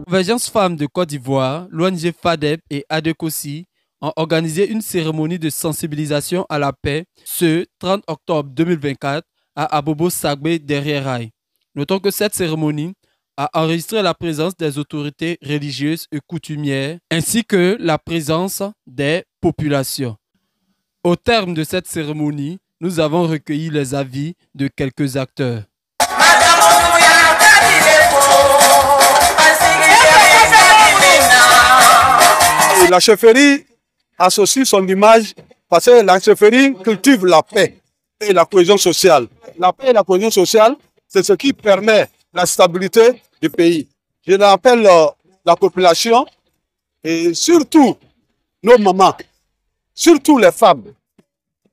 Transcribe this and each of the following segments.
Convergence Femmes de Côte d'Ivoire, l'ONG FADEP et ADECOSI ont organisé une cérémonie de sensibilisation à la paix ce 30 octobre 2024 à Abobo-Sagbé derrière Rail. Notons que cette cérémonie a enregistré la présence des autorités religieuses et coutumières ainsi que la présence des populations. Au terme de cette cérémonie, nous avons recueilli les avis de quelques acteurs. La chefferie associe son image parce que la chefferie cultive la paix et la cohésion sociale. La paix et la cohésion sociale, c'est ce qui permet la stabilité du pays. Je rappelle la population et surtout nos mamans, surtout les femmes.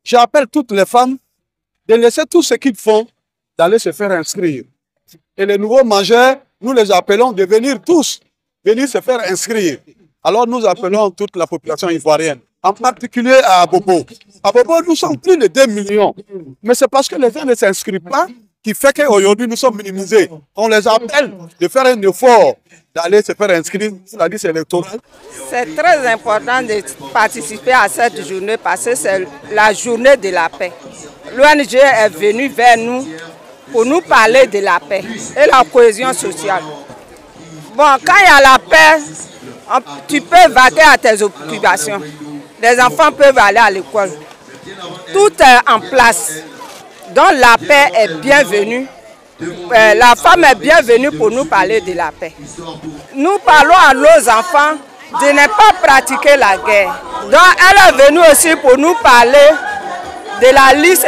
J'appelle toutes les femmes de laisser tout ce qu'ils font, d'aller se faire inscrire. Et les nouveaux majeurs, nous les appelons de venir tous, venir se faire inscrire. Alors nous appelons toute la population ivoirienne, en particulier à Abobo. À Abobo, nous sommes plus de 2 millions. Mais c'est parce que les gens ne s'inscrivent pas qui fait qu'aujourd'hui nous sommes minimisés. On les appelle de faire un effort, d'aller se faire inscrire sur la liste électorale. C'est très important de participer à cette journée parce que c'est la journée de la paix. L'ONG est venue vers nous pour nous parler de la paix et la cohésion sociale. Bon, quand il y a la paix, tu peux vaquer à tes occupations. Les enfants peuvent aller à l'école. Tout est en place. Donc la paix est bienvenue. La femme est bienvenue pour nous parler de la paix. Nous parlons à nos enfants de ne pas pratiquer la guerre. Donc elle est venue aussi pour nous parler de la liste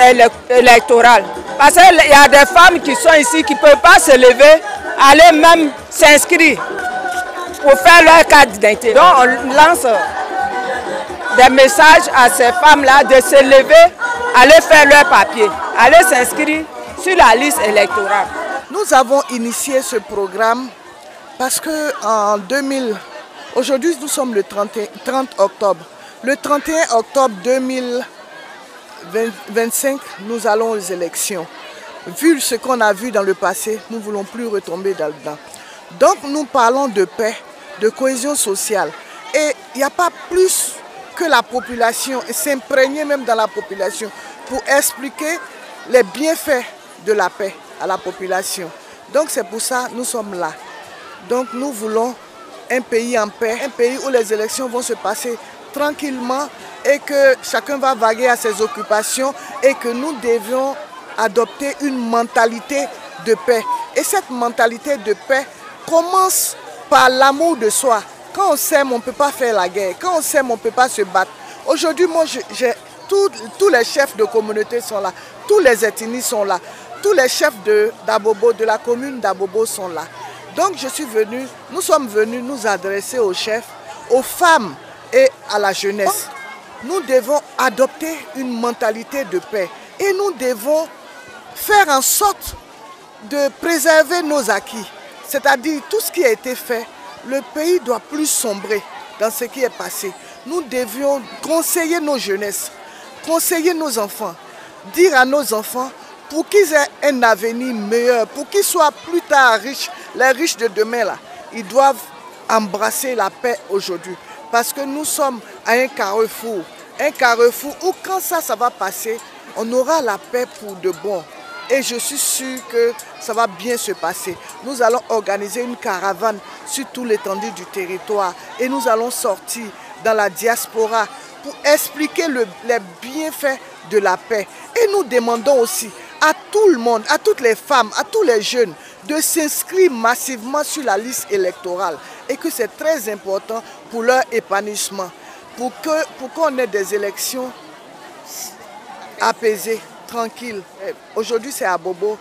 électorale. Parce qu'il y a des femmes qui sont ici qui ne peuvent pas se lever, aller même s'inscrire pour faire leur carte d'identité. Donc on lance des messages à ces femmes-là de se lever, aller faire leur papier, aller s'inscrire sur la liste électorale. Nous avons initié ce programme parce que aujourd'hui nous sommes le 30 octobre. Le 31 octobre 2025, nous allons aux élections. Vu ce qu'on a vu dans le passé, nous ne voulons plus retomber là-dedans. Donc nous parlons de paix, de cohésion sociale. Et il n'y a pas plus que la population, et s'imprégner même dans la population, pour expliquer les bienfaits de la paix à la population. Donc c'est pour ça que nous sommes là. Donc nous voulons un pays en paix, un pays où les élections vont se passer tranquillement et que chacun va vaguer à ses occupations et que nous devions adopter une mentalité de paix. Et cette mentalité de paix commence par l'amour de soi. Quand on s'aime, on ne peut pas faire la guerre. Quand on s'aime, on ne peut pas se battre. Aujourd'hui, moi, tous les chefs de communauté sont là. Tous les ethnies sont là. Tous les chefs d'Abobo, de la commune d'Abobo sont là. Donc, nous sommes venus nous adresser aux chefs, aux femmes et à la jeunesse. Nous devons adopter une mentalité de paix. Et nous devons faire en sorte de préserver nos acquis. C'est-à-dire tout ce qui a été fait, le pays doit plus sombrer dans ce qui est passé. Nous devions conseiller nos jeunesses, conseiller nos enfants, dire à nos enfants pour qu'ils aient un avenir meilleur, pour qu'ils soient plus tard riches, les riches de demain là, ils doivent embrasser la paix aujourd'hui. Parce que nous sommes à un carrefour où quand ça va passer, on aura la paix pour de bon. Et je suis sûr que ça va bien se passer. Nous allons organiser une caravane sur tout l'étendue du territoire. Et nous allons sortir dans la diaspora pour expliquer les bienfaits de la paix. Et nous demandons aussi à tout le monde, à toutes les femmes, à tous les jeunes, de s'inscrire massivement sur la liste électorale. Et que c'est très important pour leur épanouissement. Pour qu'on ait des élections apaisées, tranquille. Aujourd'hui, c'est à Bobo.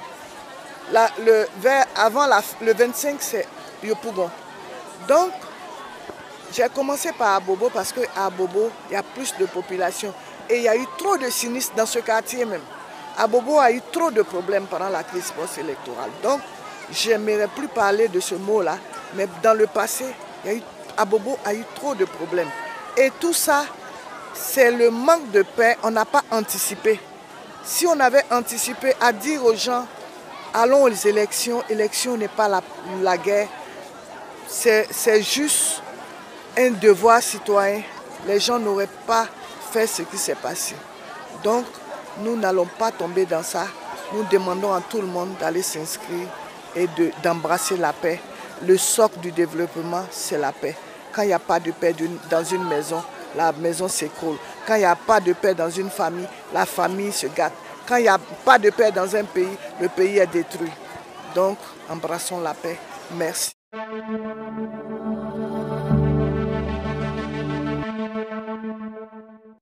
Le 25, c'est Yopougon. Donc, j'ai commencé par Abobo parce qu'à Abobo, il y a plus de population. Et il y a eu trop de sinistres dans ce quartier même. Abobo a eu trop de problèmes pendant la crise post-électorale. Donc, je n'aimerais plus parler de ce mot-là. Mais dans le passé, Abobo a eu trop de problèmes. Et tout ça, c'est le manque de paix. On n'a pas anticipé. Si on avait anticipé à dire aux gens, allons aux élections, l'élection n'est pas la guerre, c'est juste un devoir citoyen. Les gens n'auraient pas fait ce qui s'est passé. Donc, nous n'allons pas tomber dans ça. Nous demandons à tout le monde d'aller s'inscrire et d'embrasser la paix. Le socle du développement, c'est la paix. Quand il n'y a pas de paix dans une maison, la maison s'écroule. Quand il n'y a pas de paix dans une famille, la famille se gâte. Quand il n'y a pas de paix dans un pays, le pays est détruit. Donc, embrassons la paix. Merci.